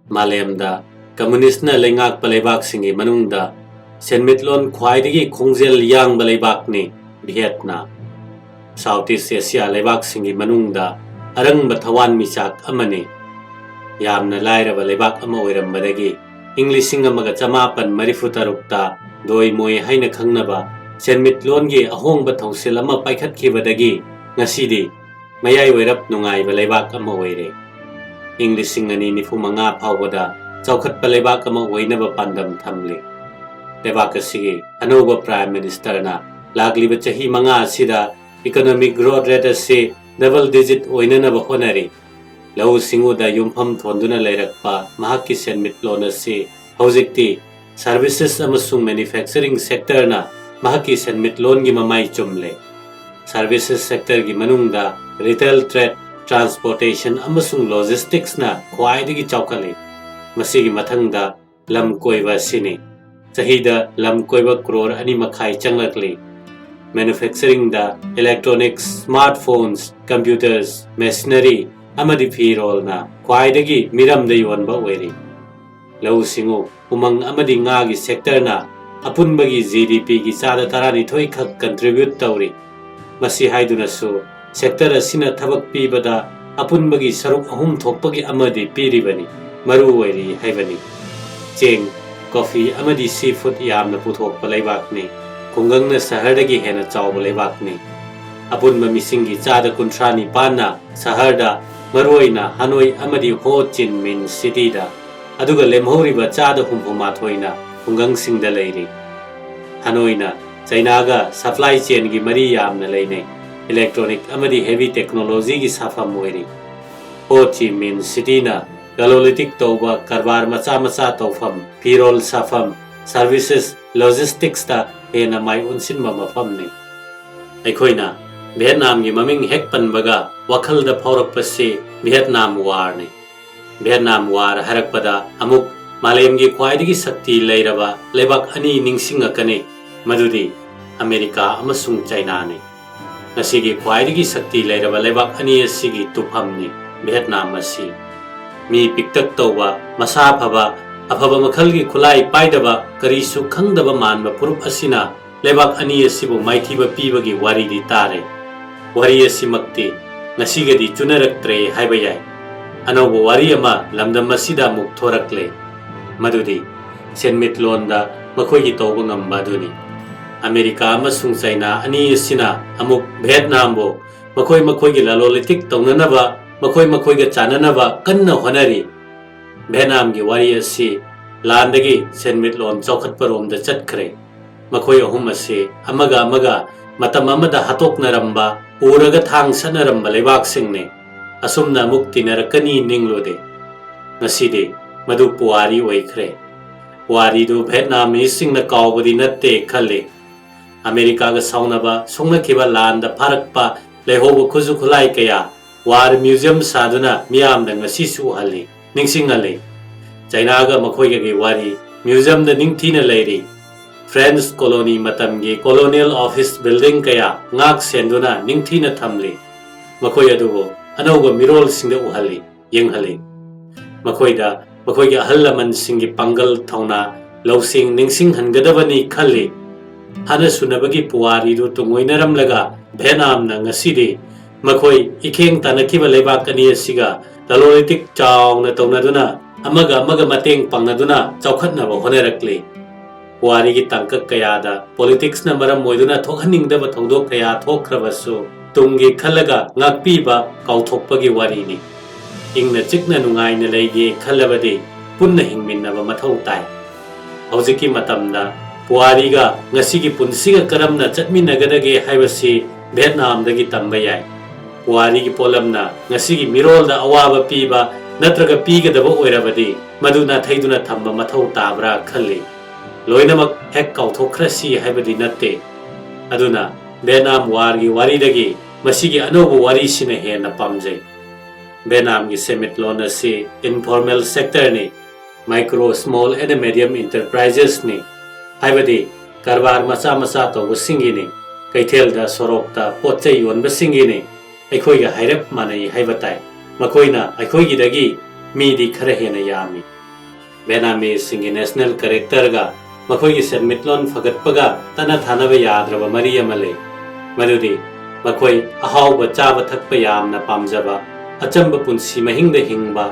Malemda Communist na lengak balibak singi manungda senmitlon khwaidagi khongjel yang balibak ni Vietnam Southeast Asia lebak singi manungda arang bathawan misak amani yamna lairaba lebak ama oirambadagi Englishing amaga chamapan marifutarukta doi moi haina khangnaba senmitlon gi ahongba thongsil ama paikhatkibadagi ngasidi mayai oirap nungai balibak ama oire Englishing ani nifumanga phawada chawkhat balibak ama oinaba pandam thamli lebak asigi anoba prime minister na lagliba chahi manga asida economic growth rate ase double digit oinanaba honari lau singuda yumpham thonduna leirakpa mahakki senmitlon ase hojikti services amasung manufacturing sector na mahakki senmitlon gi mamai chumle services sector gi manungda retail trade transportation amasung logistics na khwaidagi chawkali masigi mathangda lam koiba sini chahida lam koiba crore ani makhai changlakli manufacturing da electronics smartphones computers machinery amadi phirol na khwaidagi miram da yonba oiri lau singu umang amadi nga gi sector na apunbagi GDP gi chada tarani thoi khak contribute tawri masi haiduna su sector asina thabak pibada apunbagi saruk ahum thokpagi amadi piribani maru oiri haibani cheng coffee amadi seafood yamna puthokpa leibakni khungangna sahardagi hena chawba leibakni apunba misingi chada kuntrani panna saharda maroina hanoi amadi ho chin min city da aduga lemhoriba chada humphuma thoina khungang singda leiri hanoina chainaga supply chain gi mari yamna leine electronic amadi heavy technology gi safam oiri ho chi min city na galolitic toba karbar macha macha tawfam pirol safam services logistics ta hena mai unsin mafam ni aikhoina Vietnam gi maming hek panbaga wakhal da phaurak pase Vietnam war ni Vietnam war harakpada amuk malem gi khwaidagi sakti leiraba lebak ani ningsinga kane madudi America amasung China ni nasigi khwaidagi sakti leiraba lebak ani asigi tufam ni Vietnam asi mi piktak toba masa phaba afaba makhalgi khulai paidaba karisu khangdaba manba purup asina lebak ani asibu maithiba pibagi wari di tare wari asimakti nasigadi chunaraktre haibayai anobo wari ama lamdam masida muk thorakle madudi senmitlonda makhoigi toba ngamba duni America amasung China ani asina amuk Vietnam bo makhoigi lalolitik tongnanaba makhoiga chananaba kanna honari Vietnam gi wari asi landagi senmitlon chawkhatparom da chatkhre makhoi ahum ase amaga matam amada hatoknaramba uraga thang sanaramba lebak singne asumna muktinarkani ninglode ngaside madu puari oikhre puari du Vietnam singna kawbadi natte khale America ga saunaba songna kiba landa pharakpa lehobu khuzu khulai kaya war museum saduna miyam da ngasi su hali ningsingale China ga makhoiga gi wari museum da ningthina leiri French colony matamgi colonial office building kaya ngak senduna ningthina thamli makhoi adugo anoga mirol singda uhali yenghali makhoiga halaman singi pangal thauna lawsing ningsing hangadabani khali hana sunabagi puari du tungoinaram laga Vietnam na ngasidi makhoi ikheng tanakiba lebak ani asiga dalolitik chawna tonaduna amaga mateng pangnaduna chawkhatnaba honerakli puari gi tangkak kayada politics na maram moiduna thokhaningdaba thongdok kaya thokrabasu tungi khalaga ngakpiba kauthokpagi wari ni ingna chikna nungaina leige khalabadi punna hingminnaba mathau tai hojiki matamda puari ga ngasigi punsiga karamna chatminagadage haibasi Vietnam dagi tamba yai puari gi polamna ngasigi mirol da awaba piba natraga pigadaba oirabadi maduna thaiduna thamba mathau tabra khalli loinamak hek kauthokrasi haibadi natte aduna Vietnam war gi wari dagi masigi anobu wari sina hena pamjai Vietnam gi semitlon asi informal sector ni micro small and medium enterprises ni haibadi karbar macha to singi ni kaithel da sorok ta pochai yonba singi ni aikhoiga hairap manai haibatai makoina aikhoigi dagi mi di khara hena yami Vietnamese national character ga makhoi gi senmitlon phagatpaga tana thanaba yadraba mari amale madudi makhoi ahawba chaba thakpa yamna pamjaba achamba punsi mahingda hingba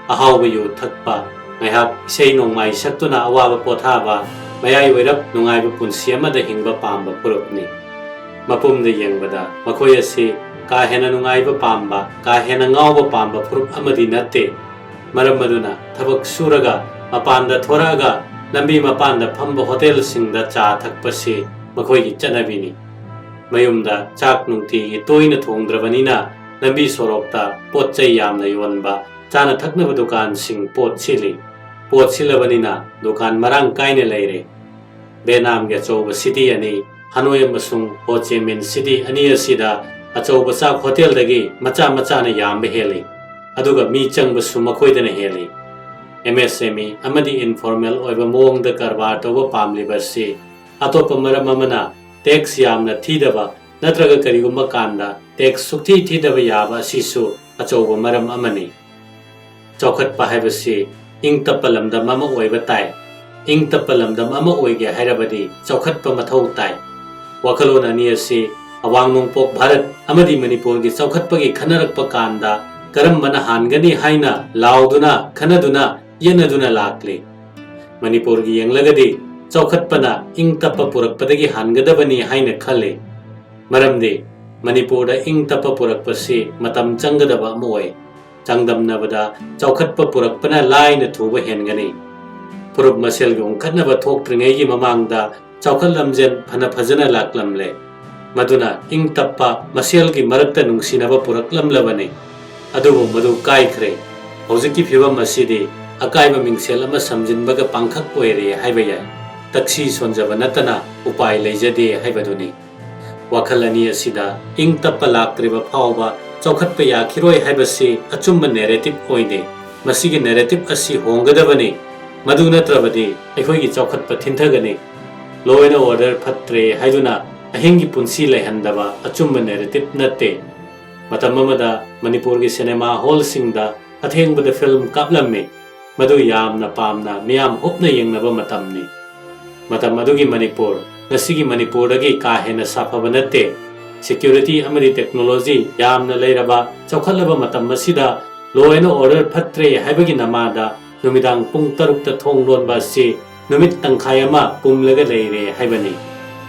ahawba yu thakpa ngaihak isei nongmai saktuna awaba pothaba mayai oirap nungaiba punsi amada hingba pamba purupni mapumda yengbada makhoi asi ka hena nungaiba pamba ka hena ngawba pamba purup amadi natte maram maduna thabak suraga mapanda thoraga lambi mapanda phamba hotel singda cha thakpasi makhoi gi chanabini mayumda chak nungti gi toina thongdrabanina lambi sorokta potchai yamna yonba chana thaknaba dukan sing pot silabanina dukan marang kaine leire Vietnam ge choba city ani Hanoi amasung Ho Chi Minh city ani asida achoba chak hotel dagi macha na yambe heli aduga mi changba su makhoidana heli MSME amadi informal oiba mongda karbar toba pamli basi atopa maram amana tax yamna thidaba natraga karigumba kanda tax sukthi thidaba yaba sisu achoba maram amani chokhat pa haibasi ing tapalamda mama oiba tai ing tapalamda mama oige hairabadi chokhat pa mathau tai wakalona ni asi awang nongpok Bharat amadi Manipur gi chokhat pa gi khanarak pa kanda karam mana hangani haina lauduna khanaduna yenaduna lakle Manipur gi yenglagadi chokhatpana ing tappa purakpadagi hangadabani haina khale maramde Manipur da ing tappa purakpasi matam changadaba moy changdamnabada chokhatpa purakpana laina thuba hengani purup masel gi ongkhatnaba thokpringai gi mamangda chokhatlamjen phana phajana laklamle maduna ing tappa masel gi marakta nungsinaba puraklamlabani adubu madu kaikre hojiki phibam asidi akaiba mingsel ama samjinbaga pangkhak oire haibaya taksi sonjaba natana upai leijade haibaduni wakhalani asida ing tappa laktriba phawba chokhatpa yakhiroi haibasi achumba narrative oide masigi narrative asi hongadabani madu natrabadi ekhoi gi chokhatpa thintagani law and order phatre haiduna ahingi punsi lehandaba achumba narrative natte matam amada Manipur gi cinema hall singda athengbada film kaplamme madu yamna pamna miyam hopna yengnaba matamni matam adugi Manipur ngasigi Manipur dagi ka hena safaba natte security amadi technology yamna leiraba chokhalaba matam masida law and order phatre haibagi namada numidang pung tarukta thonglon ba si numit tangkhai ama pumlaga leire haibani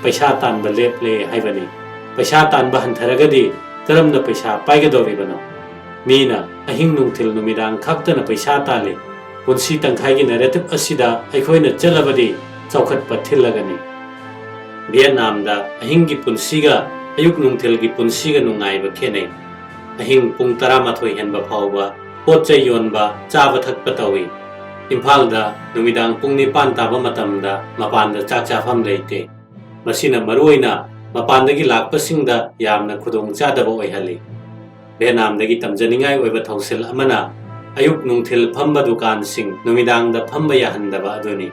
paisa tanba leple haibani paisa tanba hantaragadi karamna paisa paigadoribano mina ahing nungthil numidang khaktana paisa tale punsi tangkhai gi narrative asida aikhoina chalabadi chokhatpa thilagani Vietnam da ahing gi punsiga ayuk nungthil gi punsiga nungaiba khenei ahing pung 12 henba phawba potchai yonba chaba thakpa tawi Imphal da numidang pung 9 taba matamda mapanda chakchafam leite masina maruina mapandagi lakpasingda yamna khudong chadaba oihali Vietnam dagi tamjaningai oiba thausil amana ayuk nungthil phamba dukan sing numidang da phamba yahandaba aduni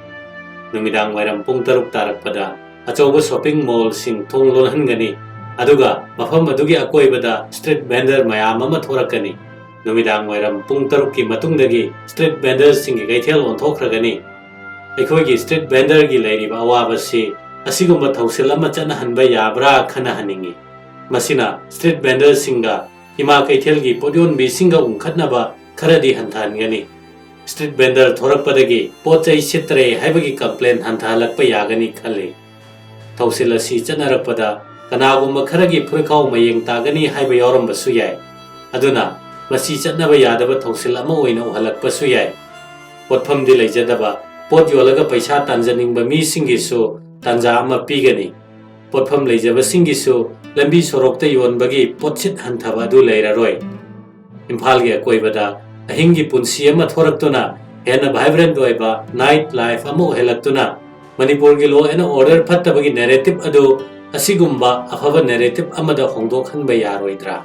numidang wairam pung 3 tarakpada achoba shopping mall sing thonglon hangani aduga mafam adugi akoibada street vendor mayam ama thorakani numidang wairam pung 3 ki matungdagi street vendors sing gi gaithel onthokhragani aikhoi gi street vendor gi leiriba awabasi asigumba thausil ama chana hanba yabra khana haningi masina street vendors singa ima kaithel gi podyon bi singa ungkhatnaba kharadi hanthangani street vendor thorakpadagi pochai sitre haibagi complaint hanthalakpa yagani khale thausil asi chanarakpada kanagumba kharagi phurkhau mayeng tagani haiba yorombasu yai aduna masi chatnaba yadaba thausil ama oina uhalakpasu yai potpham di leijadaba pot yolaga paisa tanjaningba mi singisu tanja ama pigani potpham leijaba singisu lambi sorokta yonbagi potchit hanthaba du leiraroi imphal ge koibada ahingi punsi ama thoraktuna hena vibrant oiba night life ama helaktuna Manipur gi law and order phattabagi narrative adu asigumba afaba narrative amada hongdok hanba yaroidra